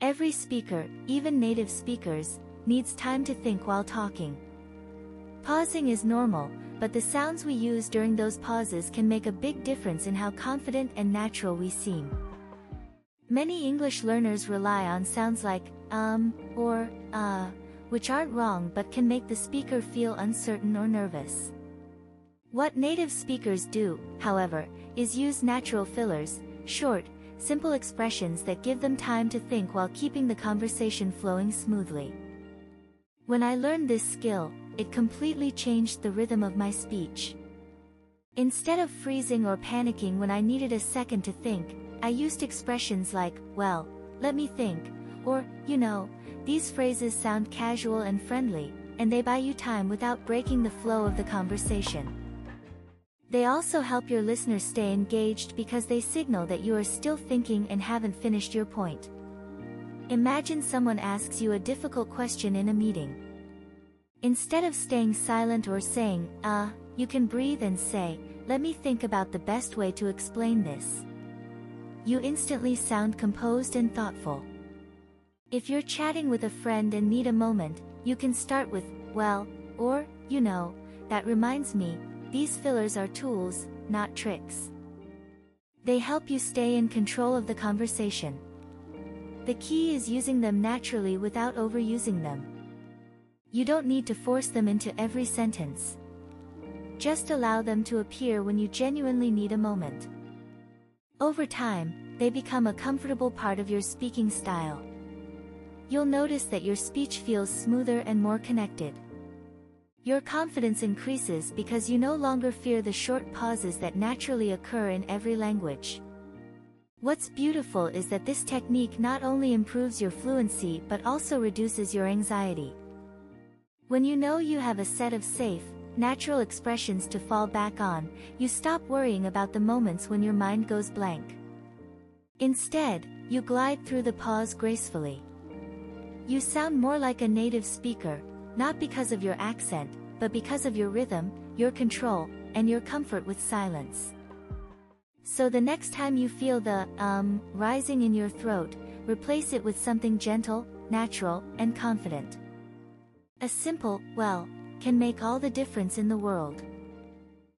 Every speaker, even native speakers, needs time to think while talking. Pausing is normal, but the sounds we use during those pauses can make a big difference in how confident and natural we seem. Many English learners rely on sounds like or which aren't wrong but can make the speaker feel uncertain or nervous. What native speakers do, however, is use natural fillers, short, simple expressions that give them time to think while keeping the conversation flowing smoothly. When I learned this skill, it completely changed the rhythm of my speech. Instead of freezing or panicking when I needed a second to think, I used expressions like, well, let me think, or, you know. These phrases sound casual and friendly, and they buy you time without breaking the flow of the conversation. They also help your listeners stay engaged because they signal that you are still thinking and haven't finished your point. Imagine someone asks you a difficult question in a meeting. Instead of staying silent or saying, you can breathe and say, let me think about the best way to explain this. You instantly sound composed and thoughtful. If you're chatting with a friend and need a moment, you can start with, well, or, you know, that reminds me. These fillers are tools, not tricks. They help you stay in control of the conversation. The key is using them naturally without overusing them. You don't need to force them into every sentence. Just allow them to appear when you genuinely need a moment. Over time, they become a comfortable part of your speaking style. You'll notice that your speech feels smoother and more connected. Your confidence increases because you no longer fear the short pauses that naturally occur in every language. What's beautiful is that this technique not only improves your fluency but also reduces your anxiety. When you know you have a set of safe, natural expressions to fall back on, you stop worrying about the moments when your mind goes blank. Instead, you glide through the pause gracefully. You sound more like a native speaker, not because of your accent, but because of your rhythm, your control, and your comfort with silence. So the next time you feel the rising in your throat, replace it with something gentle, natural, and confident. A simple, well, can make all the difference in the world.